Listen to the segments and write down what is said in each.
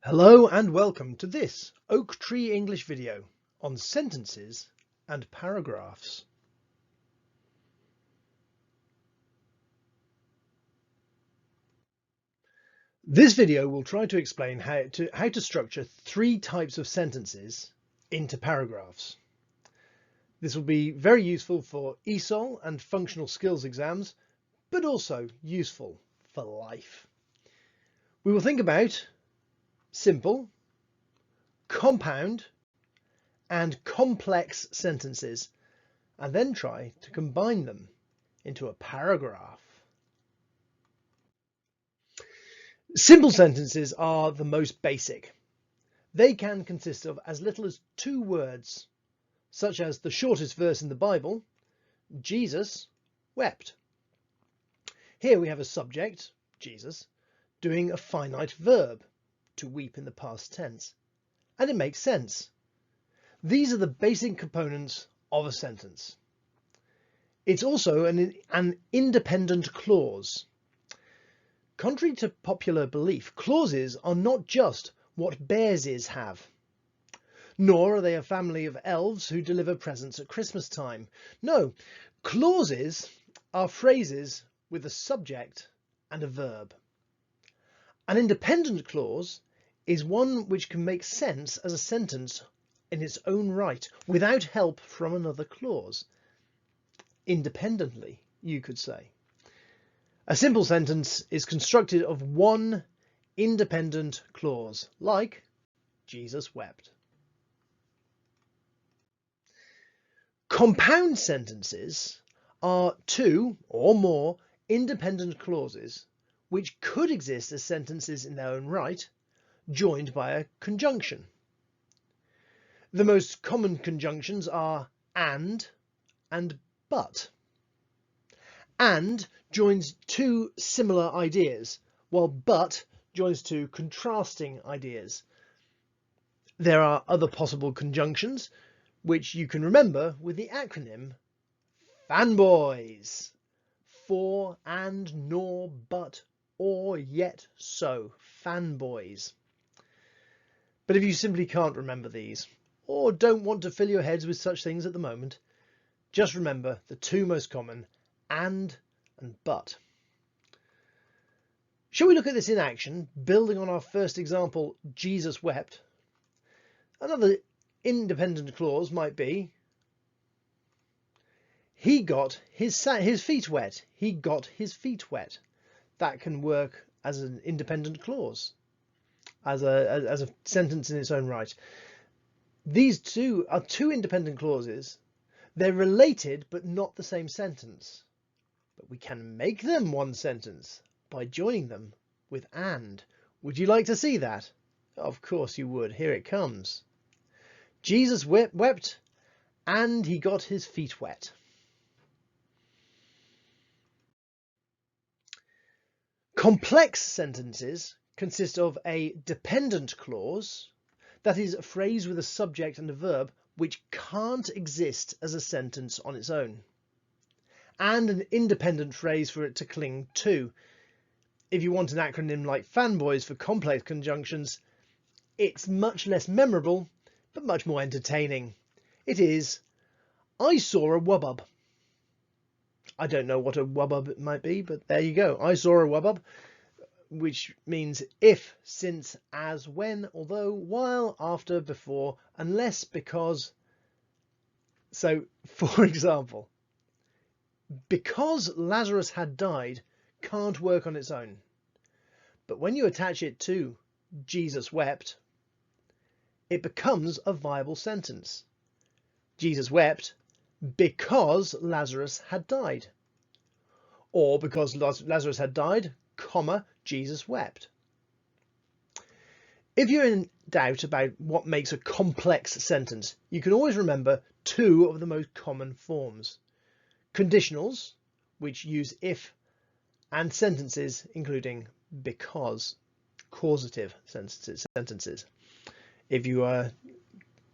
Hello and welcome to this Oak Tree English video on sentences and paragraphs. This video will try to explain how to structure three types of sentences into paragraphs. This will be very useful for ESOL and functional skills exams, but also useful for life. We will think about simple, compound, and complex sentences, and then try to combine them into a paragraph. Simple sentences are the most basic. They can consist of as little as 2 words, such as the shortest verse in the Bible, Jesus wept. Here we have a subject, Jesus, doing a finite verb, to weep in the past tense, and it makes sense. These are the basic components of a sentence. It's also an independent clause. Contrary to popular belief, clauses are not just what bearses have, nor are they a family of elves who deliver presents at Christmas time. No, clauses are phrases with a subject and a verb. An independent clause is one which can make sense as a sentence in its own right, without help from another clause. Independently, you could say. A simple sentence is constructed of one independent clause, like Jesus wept. Compound sentences are 2 or more independent clauses which could exist as sentences in their own right, joined by a conjunction. The most common conjunctions are and but. And joins 2 similar ideas, while but joins 2 contrasting ideas. There are other possible conjunctions, which you can remember with the acronym FANBOYS. For, and, nor, but, or, yet, so. FANBOYS. But if you simply can't remember these, or don't want to fill your heads with such things at the moment, just remember the 2 most common, and but. Shall we look at this in action, building on our first example, Jesus wept? Another independent clause might be, he got his feet wet. He got his feet wet. That can work as an independent clause, as a sentence in its own right. These 2 are 2 independent clauses. They're related, but not the same sentence. But we can make them one sentence by joining them with and. Would you like to see that? Of course you would. Here it comes. Jesus wept and he got his feet wet. Complex sentences consist of a dependent clause, that is a phrase with a subject and a verb which can't exist as a sentence on its own, and an independent phrase for it to cling to. If you want an acronym like FANBOYS for complex conjunctions, it's much less memorable, but much more entertaining. It is, I saw a wubub. I don't know what a wubub might be, but there you go. I saw a wubub, which means if, since, as, when, although, while, after, before, unless, because. So, for example, because Lazarus had died can't work on its own. But when you attach it to Jesus wept, it becomes a viable sentence. Jesus wept because Lazarus had died. Or because Lazarus had died, comma, Jesus wept. If you're in doubt about what makes a complex sentence, you can always remember 2 of the most common forms. Conditionals, which use if, and sentences including because, causative sentences. If you are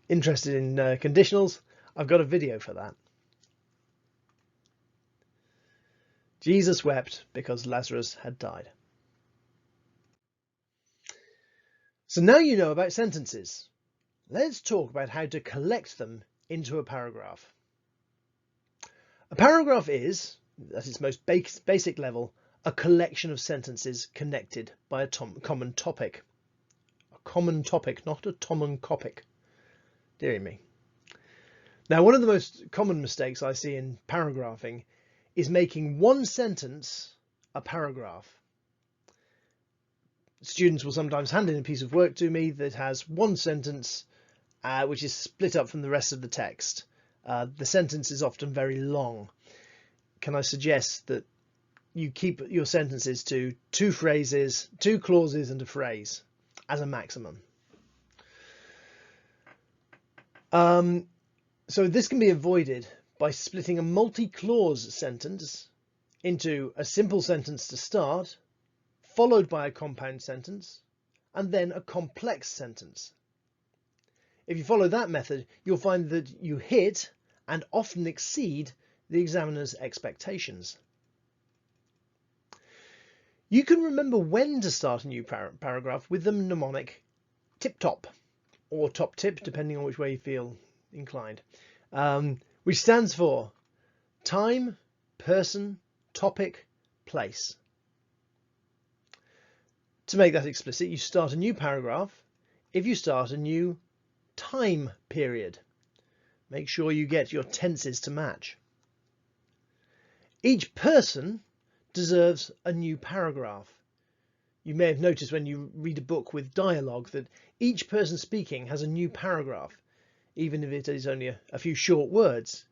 interested in conditionals, I've got a video for that. Jesus wept because Lazarus had died. So now you know about sentences. Let's talk about how to collect them into a paragraph. A paragraph is, at its most basic level, a collection of sentences connected by a common topic. A common topic, not a tomocopic. Deary me. Now, one of the most common mistakes I see in paragraphing is making one sentence a paragraph. Students will sometimes hand in a piece of work to me that has one sentence which is split up from the rest of the text. The sentence is often very long. Can I suggest that you keep your sentences to 2 phrases, 2 clauses and a phrase as a maximum? So this can be avoided by splitting a multi-clause sentence into a simple sentence to start, followed by a compound sentence, and then a complex sentence. If you follow that method, you'll find that you hit and often exceed the examiner's expectations. You can remember when to start a new paragraph with the mnemonic tip-top, or top-tip, depending on which way you feel inclined, which stands for time, person, topic, place. To make that explicit, you start a new paragraph if you start a new time period. Make sure you get your tenses to match. Each person deserves a new paragraph. You may have noticed when you read a book with dialogue that each person speaking has a new paragraph, even if it is only a few short words.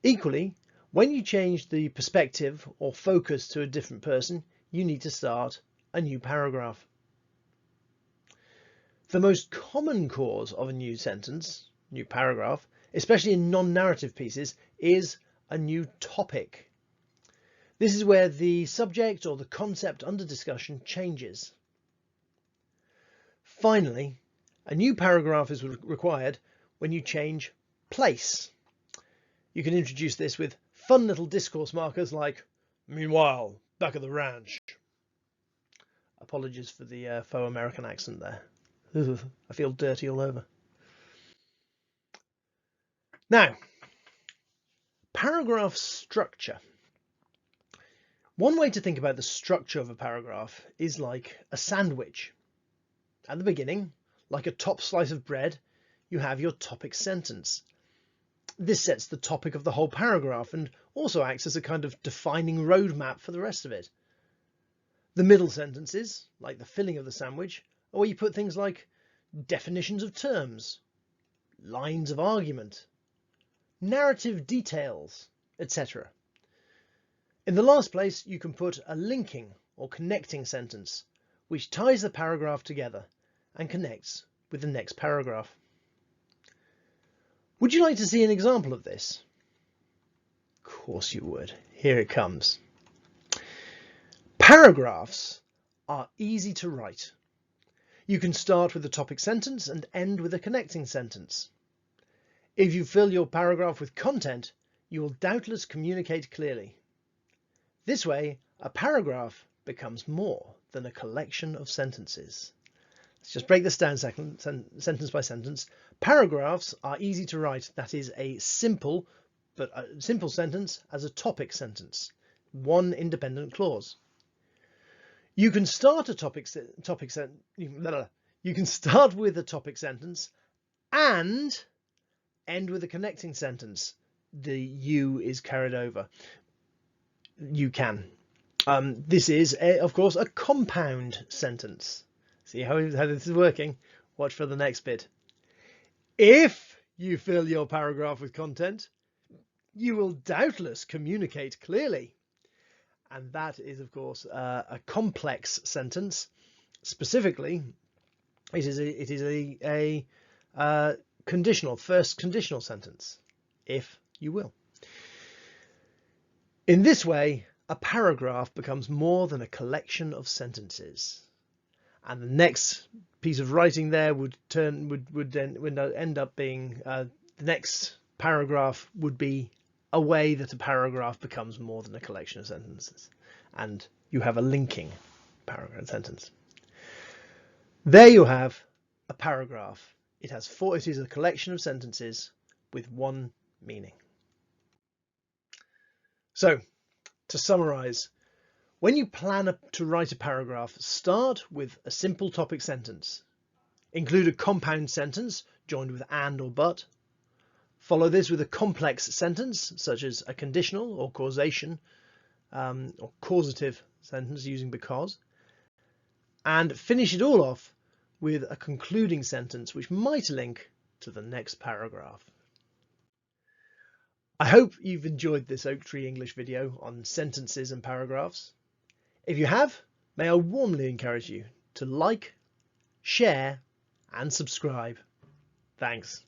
Equally, when you change the perspective or focus to a different person, you need to start a new paragraph. The most common cause of a new sentence, new paragraph, especially in non-narrative pieces, is a new topic. This is where the subject or the concept under discussion changes. Finally, a new paragraph is required when you change place. You can introduce this with fun little discourse markers like, "Meanwhile, back at the ranch." Apologies for the faux American accent there. I feel dirty all over. Now, paragraph structure. One way to think about the structure of a paragraph is like a sandwich. At the beginning, like a top slice of bread, you have your topic sentence. This sets the topic of the whole paragraph and also acts as a kind of defining roadmap for the rest of it. The middle sentences, like the filling of the sandwich, are where you put things like definitions of terms, lines of argument, narrative details, etc. In the last place, you can put a linking or connecting sentence, which ties the paragraph together and connects with the next paragraph. Would you like to see an example of this? Of course you would. Here it comes. Paragraphs are easy to write. You can start with a topic sentence and end with a connecting sentence. If you fill your paragraph with content, you will doubtless communicate clearly. This way, a paragraph becomes more than a collection of sentences. Let's just break this down sentence by sentence. Paragraphs are easy to write. That is a simple sentence as a topic sentence, one independent clause. You can start with a topic sentence and end with a connecting sentence. The "you" is carried over. You can. This is, of course, a compound sentence. See how this is working? Watch for the next bit. If you fill your paragraph with content, you will doubtless communicate clearly. And that is, of course, a complex sentence. Specifically, it is a conditional, first conditional sentence, if you will. In this way, a paragraph becomes more than a collection of sentences. And the next piece of writing there would end up being the next paragraph would be a way that a paragraph becomes more than a collection of sentences, and you have a linking paragraph sentence. There you have a paragraph. It is a collection of sentences with one meaning. So, to summarize, when you plan to write a paragraph, start with a simple topic sentence. Include a compound sentence joined with and or but. Follow this with a complex sentence, such as a conditional or causation or causative sentence using because. And finish it all off with a concluding sentence which might link to the next paragraph. I hope you've enjoyed this Oak Tree English video on sentences and paragraphs. If you have, may I warmly encourage you to like, share and subscribe. Thanks.